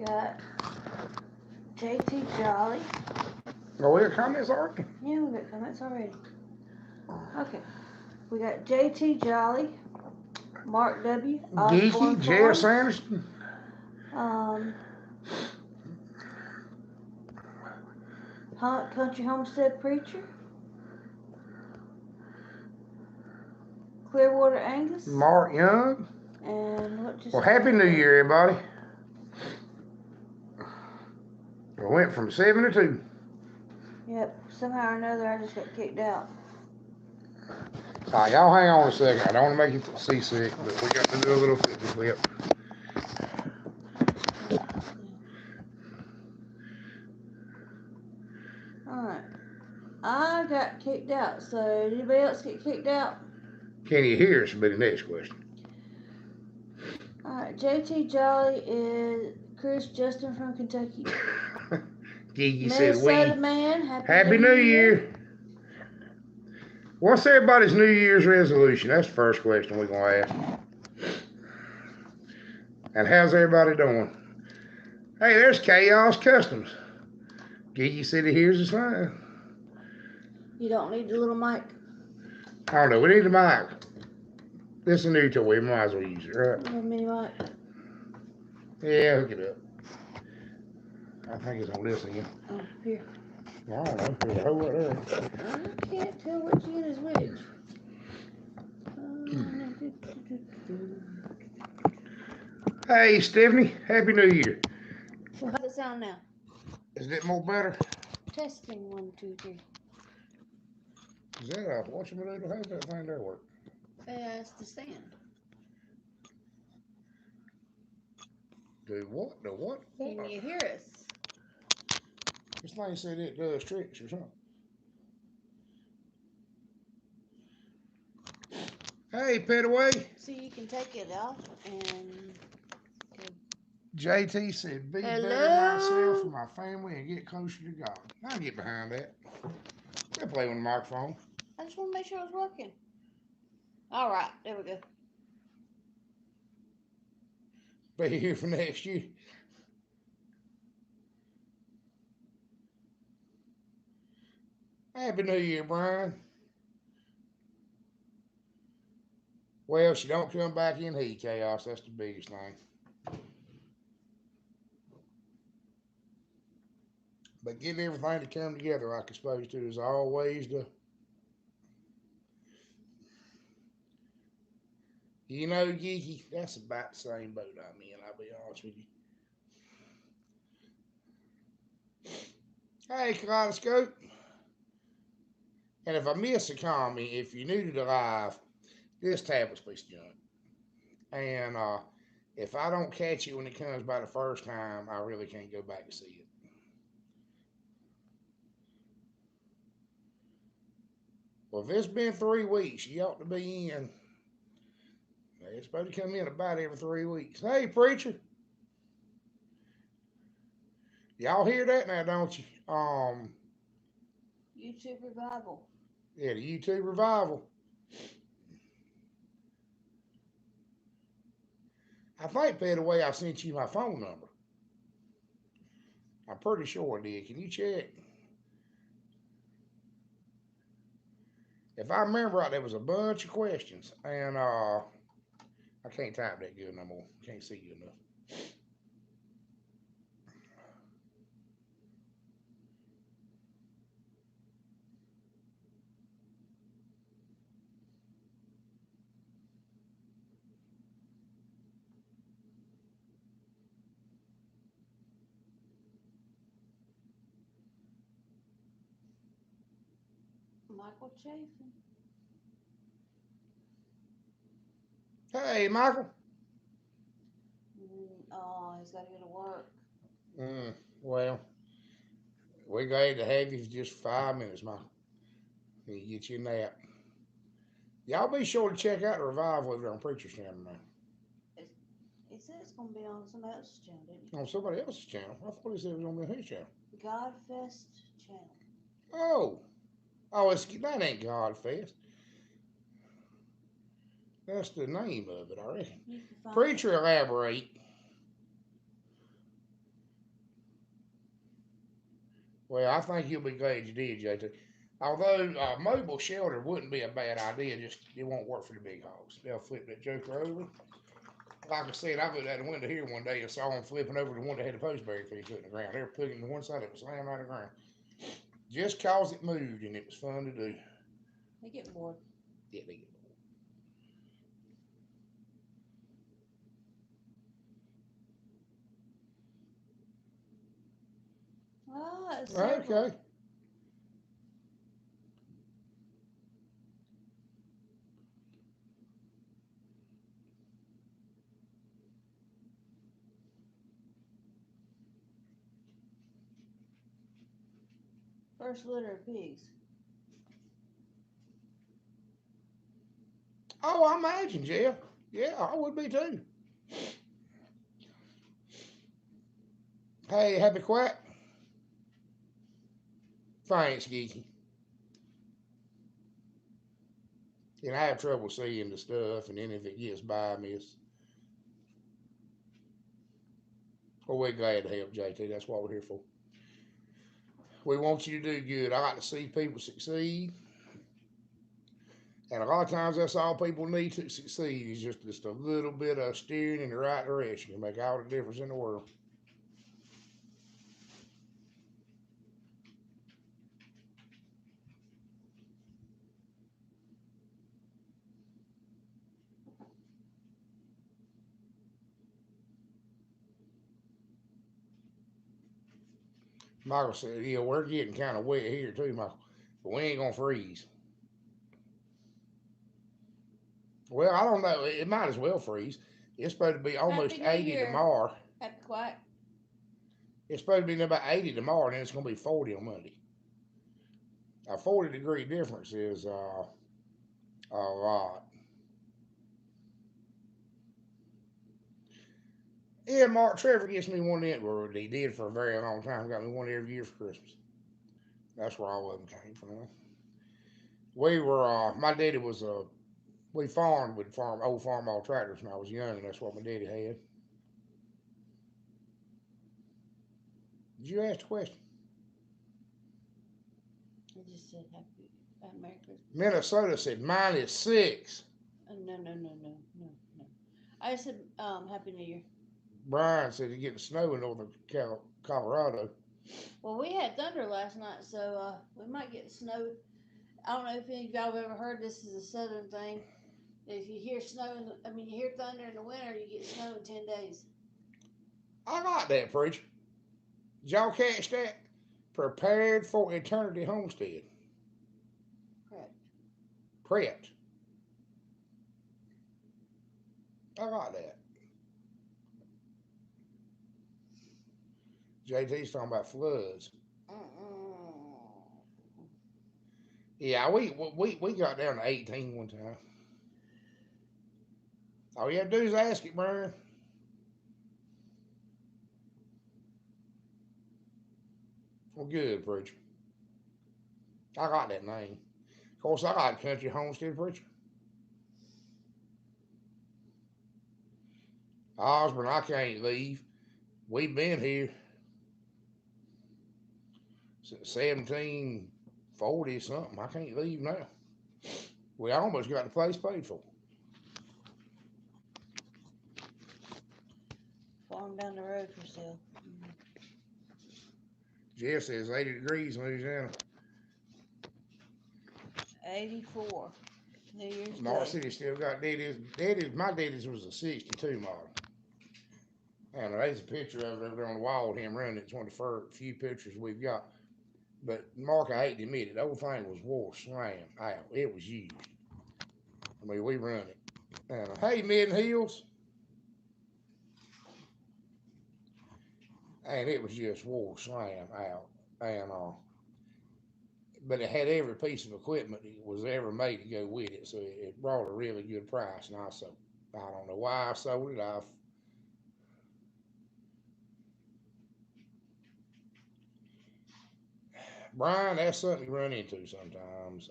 got JT Jolly. Oh, we got comments already? Yeah, we got comments already. Okay. We got JT Jolly, Mark W. Geeky, Osborne J.S. Farms, Anderson. Hunt Country Homestead Preacher, Clearwater Angus, Mark Young. and what just Well, Happy New Year, everybody. We went from 7 to 2. Yep, somehow or another I just got kicked out. All right, y'all hang on a second. I don't want to make you seasick, but we got to do a little flippy flip. Alright. I got kicked out, so did anybody else get kicked out? Can you hear us? Will be the next question. Alright, JT Jolly is Chris Justin from Kentucky. Gigi said Minnesota we. Man, Happy New Year. What's everybody's New Year's resolution? That's the first question we're going to ask. And how's everybody doing? Hey, there's Chaos Customs. Gigi said he hears us fine. You don't need the little mic. I don't know. We need a mic. This is a new toy. We might as well use it, right? Little mini mic. Yeah, hook it up. I think it's on this end. Oh, here. I don't know. There's a hole right there. I can't tell which end is which. Hey, Stephanie. Happy New Year. Well, how's it sound now? Is it more better? Testing 1, 2, 3. Is that a washing potato? How's that thing there work? It's the stand. Do what? The what? Can you hear us? This thing said it does tricks or something. Hey, Petaway. So you can take it off and... JT said, be Hello? better myself and my family and get closer to God. I can get behind that. They'll play on the microphone. I just want to make sure it was working. All right, there we go. Be here for next year. Happy New Year, Brian. Well, she don't come back in heat, Chaos. That's the biggest thing. But getting everything to come together like it's supposed to is always the... You know, Geeky, that's about the same boat I'm in, I'll be honest with you. Hey, Kaleidoscope. And if I miss a comment, if you're new to the live, this tablet's piece of junk. And if I don't catch it when it comes by the first time, I really can't go back and see it. Well, if it's been 3 weeks, you ought to be in. It's supposed to come in about every 3 weeks. Hey, preacher. Y'all hear that now, don't you? YouTube Revival. Yeah, the YouTube Revival. I think, by the way, I sent you my phone number. I'm pretty sure I did. Can you check? If I remember right, there was a bunch of questions, and I can't type that good no more. Can't see good enough. Michael Chafin. Hey, Michael. Oh, he's got to go to work. Well, we're glad to have you for just 5 minutes, Michael. You get you a nap. Y'all be sure to check out the Revival over on Preacher's channel now. He said it's going to be on somebody else's channel, didn't he? On somebody else's channel? I thought he said it was on his channel. Godfest channel. Oh, that ain't Godfest. That's the name of it, I reckon. Preacher, elaborate. Well, I think you'll be glad you did, JT. Although mobile shelter wouldn't be a bad idea, just it won't work for the big hogs. They'll flip that joker over. Like I said, I looked out the window here one day and saw them flipping over the one that had the post-berry tree put in the ground. They were putting the one side that was slammed out of the ground. Just cause it moved and it was fun to do. They get bored. Yeah, they get Ah, it's bored. several. Okay. First litter of pigs. Oh, I imagine, Jeff. Yeah, I would be too. Hey, happy quack. Thanks, Geeky. And I have trouble seeing the stuff, and then if it gets by me, it's. Well, we're glad to help, JT. That's what we're here for. We want you to do good. I like to see people succeed. And a lot of times that's all people need to succeed is just a little bit of steering in the right direction. Can make all the difference in the world. Michael said, yeah, we're getting kind of wet here too, Michael. But we ain't going to freeze. Well, I don't know. It might as well freeze. It's supposed to be almost Happy New 80 Year. tomorrow. Happy quiet. It's supposed to be about 80 tomorrow, and then it's going to be 40 on Monday. A 40-degree difference is a lot. Yeah, Mark Trevor gets me one in. Well, he did for a very long time. Got me one every year for Christmas. That's where all of them came from. We were, my daddy was we farmed with old farm all tractors when I was young, and that's what my daddy had. Did you ask the question? I just said happy Merry Christmas. Minnesota said -6. No. I said Happy New Year. Brian said he's getting snow in northern Colorado. Well, we had thunder last night, so we might get snow. I don't know if any of y'all have ever heard this is a southern thing. If you hear snow, you hear thunder in the winter, you get snow in 10 days. I like that, preacher. Did y'all catch that? Prepared for eternity homestead. Prepped. I like that. JT's talking about floods. Yeah, we got down to 18 one time. All you have to do is ask it, Brian. Well, good, preacher. I got that name. Of course, I got country homestead, preacher. Osborne, I can't leave. We've been here since 1740 something. I can't leave now. We almost got the place paid for. Farm down the road for sale. Jeff says 80 degrees in Louisiana. 84. New Year's Mark Day. City still got daddy's. My daddy's was a 62 model. And there's a picture of it over there on the wall of him running. It's one of the first few pictures we've got. But Mark, I hate to admit it, the whole thing was wore slam out. It was used. I mean, we run it. And hey, Midden Hills. And it was just wore slam out. And but it had every piece of equipment that was ever made to go with it, so it brought a really good price. And I don't know why I sold it. Brian, that's something you run into sometimes.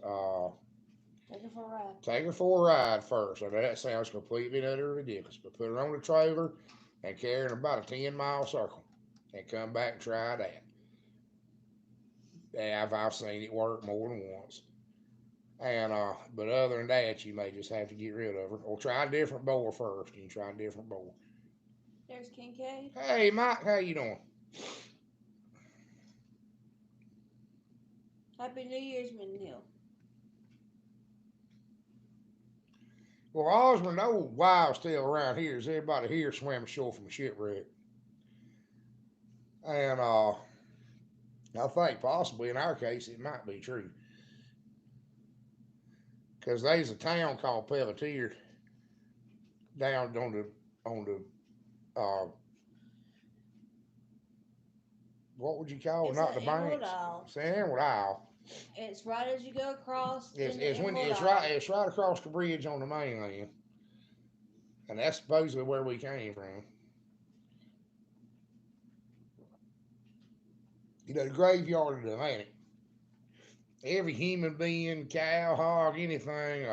Take her for a ride. Take her for a ride first. I know that sounds completely and utterly ridiculous, but put her on the trailer and carry her in about a 10-mile circle and come back and try that. I've seen it work more than once. And but other than that, you may just have to get rid of her or try a different boar first. You can try a different boar. There's Kincaid. Hey, Mike, how you doing? Happy New Year's, McNeil. Well, Osmond, no wild still around here. Is everybody here swam ashore from a shipwreck? And I think possibly in our case it might be true. Because there's a town called Pelletier down on the what would you call it? It's Not an the Emerald banks. Isle. It's the Emerald Isle. It's right as you go across It's, in the it's when Emerald it's Isle. right it's right across the bridge on the mainland. And that's supposedly where we came from. You know, the graveyard of the Atlantic. Every human being, cow, hog, anything.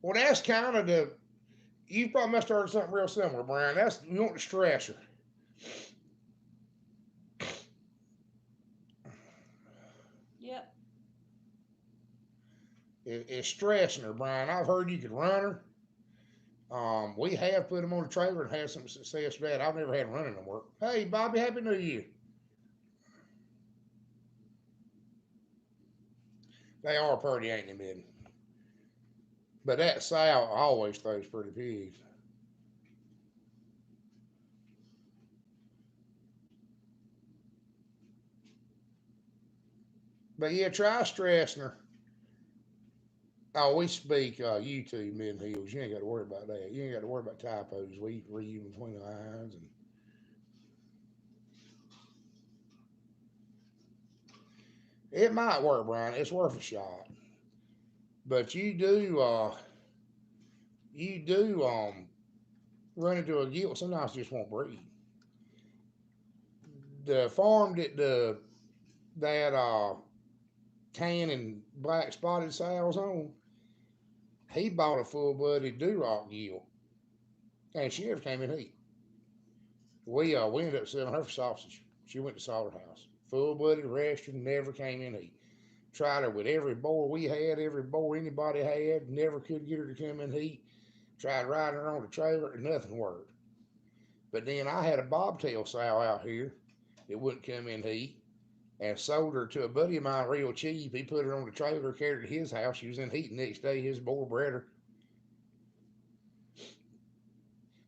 Well, that's kind of the. You probably must have heard something real similar, Brian. That's you want the stressor. Yep. It's stressing her, Brian. I've heard you could run her. We have put them on a trailer and had some success with that. I've never had running them work. Hey, Bobby, Happy New Year. They are pretty, ain't they, Midden? But that sow always throws pretty pigs. But yeah, try stressing her. Oh, we speak YouTube, Midden Hills. You ain't got to worry about that. You ain't got to worry about typos. We read between the lines and. It might work, Brian. It's worth a shot. But you do run into a gilt. Sometimes just won't breed. The farm that tan and black spotted sows on, he bought a full blooded Duroc gilt, and she never came in heat. We ended up selling her for sausage. She went to slaughterhouse. Full blooded registered, never came in heat. Tried her with every boar we had, every boar anybody had, never could get her to come in heat. Tried riding her on the trailer, and nothing worked. But then I had a bobtail sow out here that wouldn't come in heat and sold her to a buddy of mine real cheap. He put her on the trailer, carried her to his house. She was in heat the next day. His boar bred her.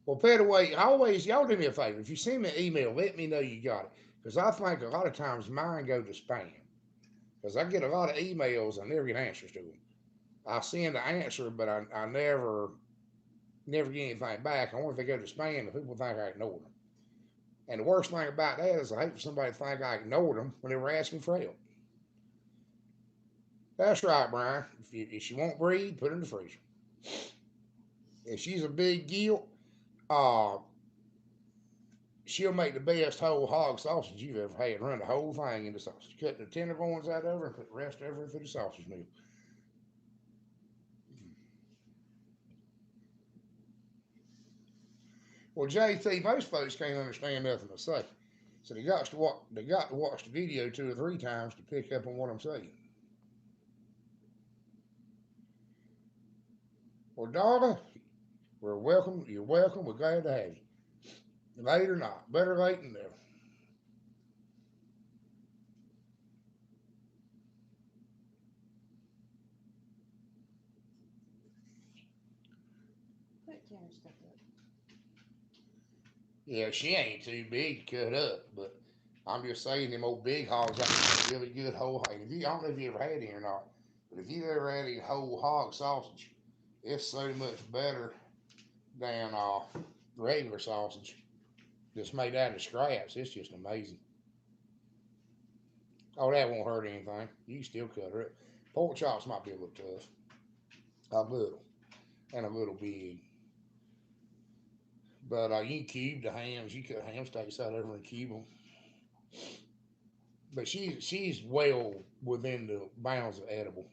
Well, Petaway, always, y'all do me a favor. If you send me an email, let me know you got it. Because I think a lot of times mine go to spam. Because I get a lot of emails, I never get answers to them. I send an answer, but I never get anything back. I wonder if they go to spam and people think I ignored them. And the worst thing about that is I hate for somebody to think I ignored them when they were asking for help. That's right, Brian. If she won't breed, put her in the freezer. If she's a big gilt, uh, she'll make the best whole hog sausage you've ever had. Run the whole thing into sausage. Cut the tenderloins out of her and put the rest of her through the sausage meal. Well, JT, most folks can't understand nothing I say. So they got to watch the video 2 or 3 times to pick up on what I'm saying. Well, Donna, we're welcome. You're welcome. We're glad to have you. Late or not, better late than never. Quit tearing stuff up. Yeah, she ain't too big to cut up, but I'm just saying them old big hogs got really good whole hog. If you, I don't know if you ever had any or not, but if you ever had any whole hog sausage, it's so much better than regular sausage that's made out of scraps. It's just amazing. Oh, that won't hurt anything. You can still cut her up. Pork chops might be a little tough, a little, and a little big. But you can cube the hams. You cut ham steaks out of her and cube them. But she's well within the bounds of edible.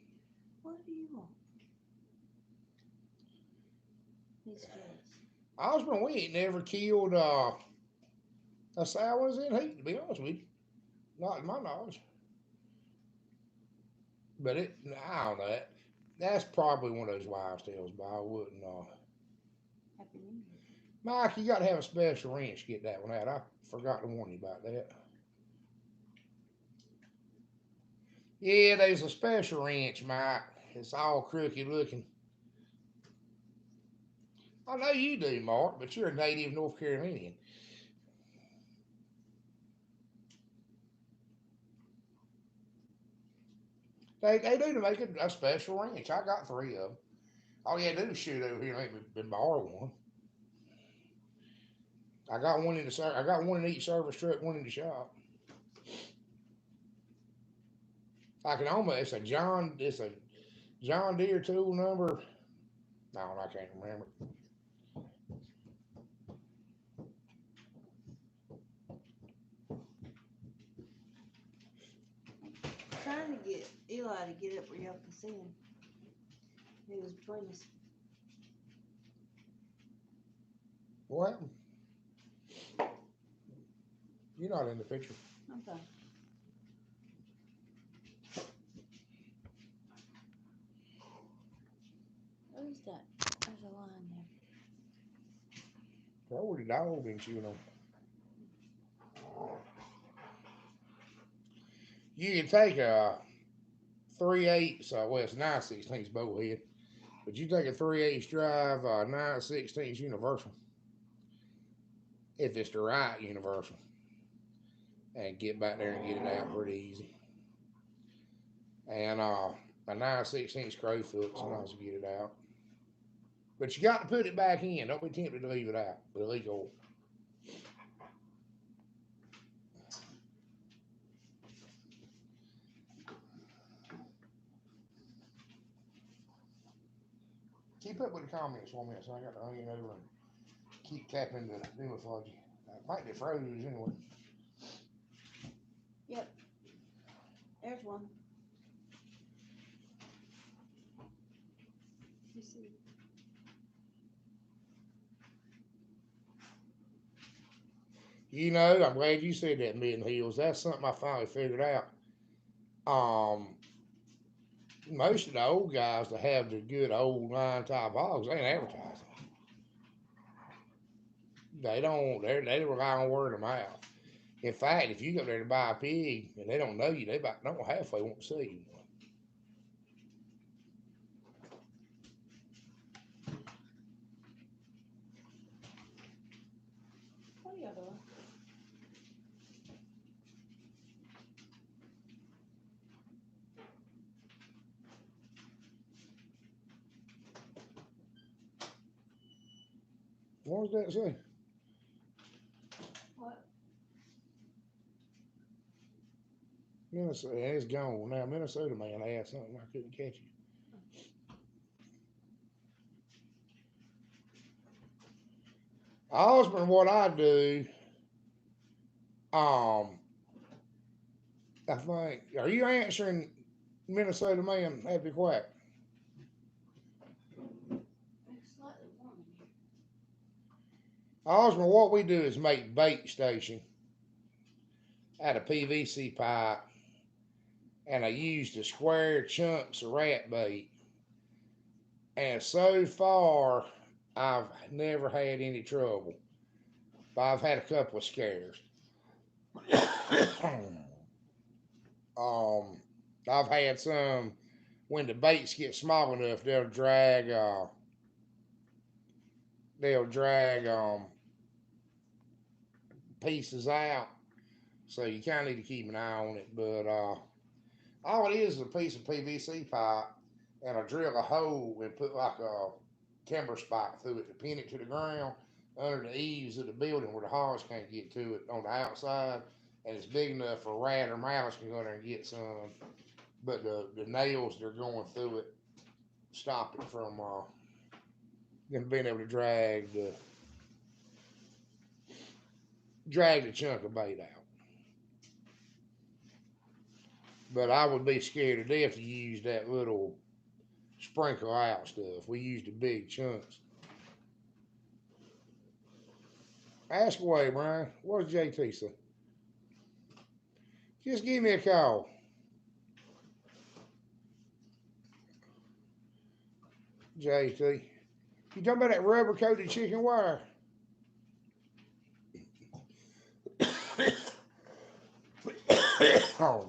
What do you want? These kids. Osborne, we ain't never killed A sow was in heat, to be honest with you. Not in my knowledge. But I don't know. That's probably one of those wives' tales, but I wouldn't. Happy New Year. Mike, you got to have a special wrench to get that one out. I forgot to warn you about that. Yeah, there's a special wrench, Mike. It's all crooked looking. I know you do, Mark, but you're a native North Carolinian. They do to make a special wrench. I got three of them. All you had to do is shoot over here and let me borrow one. I got one in each service truck, one in the shop. I can almost. It's a John Deere tool number. No, I can't remember. Trying to get Eli to get up where y'all can see him. He was between us. What happened? You're not in the picture. Okay. What is that? There's a line there. Probably the dog been chewing on. You can take a 3/8, well, it's 9/16 bowhead, but you take a 3/8 drive, 9/16 universal, if it's the right universal, and get back there and get it out pretty easy. And a 9/16 crowfoot, sometimes you get it out. But you got to put it back in. Don't be tempted to leave it out. It'll leak oil. Keep up with the comments for me, so I got to onion over and keep tapping the demophage. It might be frozen anyway. There's one. You see. You know, I'm glad you said that, Mitten Hills. That's something I finally figured out. Most of the old guys that have the good old line type hogs, they ain't advertising. They don't. They rely on word of mouth. In fact, if you go there to buy a pig and they don't know you, they about don't halfway want to see you. What are y'all doing? What does that say? What? Minnesota, it's gone now. Minnesota man asked something I couldn't catch you. Osborne, what I do, um, I think, are you answering Minnesota man Happy Quack? It's slightly warm in here. Osborne, what we do is make bait station out of PVC pipe, and I use the square chunks of rat bait. And so far, I've never had any trouble, but I've had a couple of scares. I've had some when the baits get small enough, they'll drag pieces out. So you kind of need to keep an eye on it. But all it is a piece of PVC pipe, and I drill a hole and put like a timber spike through it to pin it to the ground under the eaves of the building where the hogs can't get to it on the outside. And it's big enough for a rat or mouse can go there and get some. But the nails that are going through it stop it from them being able to drag the chunk of bait out. But I would be scared to death to use that little sprinkle out stuff. We use the big chunks. Ask away, Brian. What does JT say? Just give me a call. JT. You talking about that rubber coated chicken wire? Oh.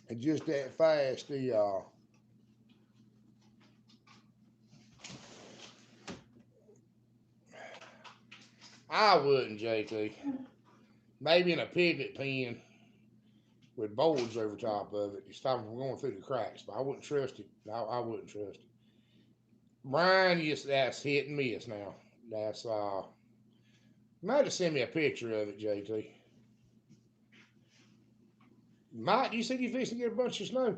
And just that fast, I wouldn't, JT. Maybe in a pivot pen with boards over top of it to stop from going through the cracks, but I wouldn't trust it. I wouldn't trust it. Brian, that's hit and miss now. That's you might have sent me a picture of it, JT. Mike, you said you fixing to get a bunch of snow.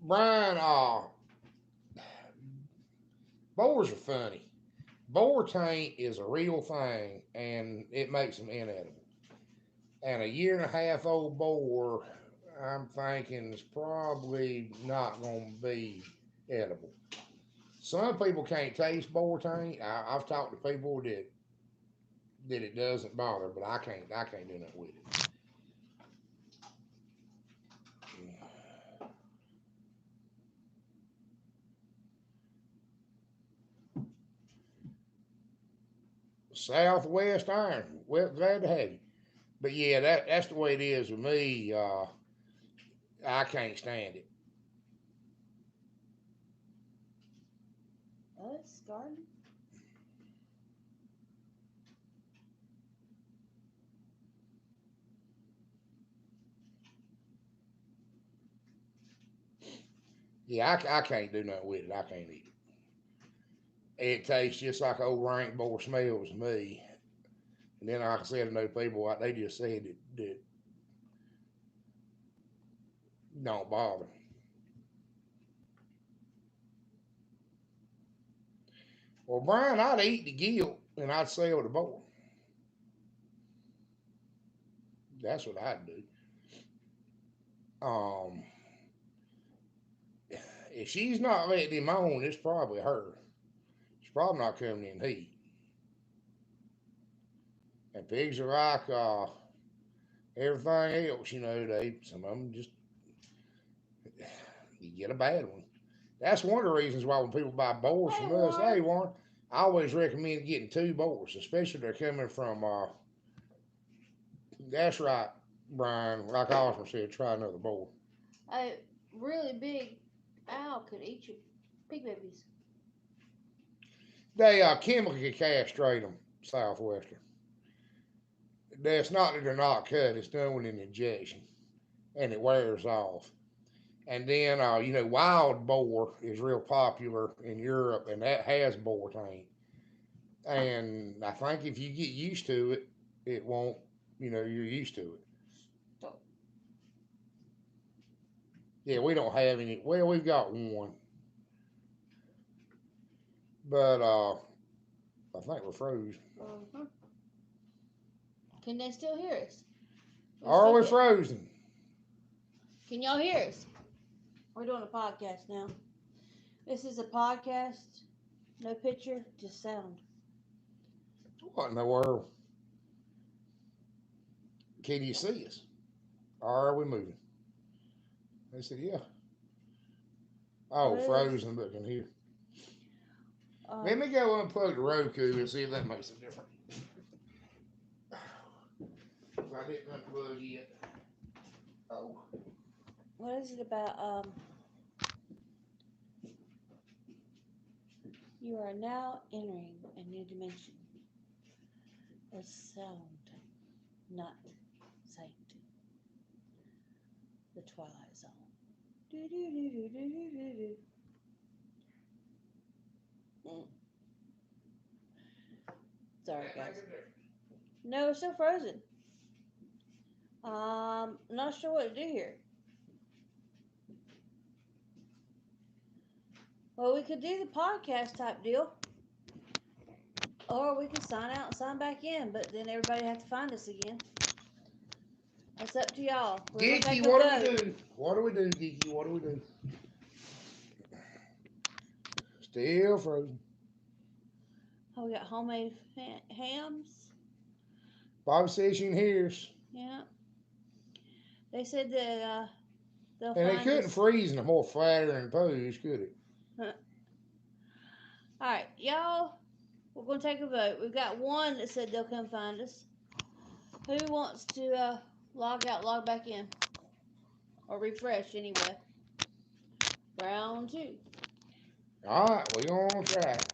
Brian, boars are funny. Boar taint is a real thing, and it makes them inedible. And a 1.5-year old boar, I'm thinking, is probably not going to be edible. Some people can't taste boar taint. I've talked to people that it doesn't bother, but I can't do nothing with it. Southwest Iron. Well, glad to have you. But yeah, that's the way it is with me. I can't stand it. Oh, it's garden. Yeah, I can't do nothing with it. I can't eat it. It tastes just like old rank boar smells to me. And then, like I said, I know people, like they just said that don't bother. Well, Brian, I'd eat the gill and I'd sell the boar. That's what I'd do. Um, if she's not letting him on, it's probably her. She's probably not coming in heat. And pigs are like everything else, some of them just you get a bad one. That's one of the reasons why when people buy boars from us, hey Warren, I always recommend getting 2 boars, especially if they're coming from. That's right, Brian. Like Osmer said, try another boar. A really big owl could eat your pig babies. They chemically castrate them, Southwestern. It's not that they're not cut; it's done with an injection, and it wears off. And then, wild boar is real popular in Europe, and that has boar taint. And I think if you get used to it, it won't. You're used to it. Yeah, we don't have any. Well, we've got one, but I think we're frozen. Uh-huh. Can they still hear us? Are we frozen? Can y'all hear us? We're doing a podcast now. This is a podcast. No picture, just sound. What in the world? Can you see us? Or are we moving? They said, yeah. Oh, frozen, but can hear. Let me go unplug the Roku and see if that makes a difference. If I didn't unplug yet. Oh. What is it about? You are now entering a new dimension of sound, not sight. The Twilight Zone. Do, do, do, do, do, do, do. Sorry, guys. No, it's still frozen. Not sure what to do here. Well, we could do the podcast type deal. Or we could sign out and sign back in, but then everybody have to find us again. That's up to y'all. Geeky, what do we do? What do we do, Geeky? What do we do? Still frozen. Oh, we got homemade hams. Bobby says she can hear us. Yeah. They said that they'll And it find couldn't us. freeze in a more flattering pose, could it? All right, y'all. We're gonna take a vote. We've got one that said they'll come find us. Who wants to log out, log back in, or refresh anyway? Round 2. All right, we're going to try it.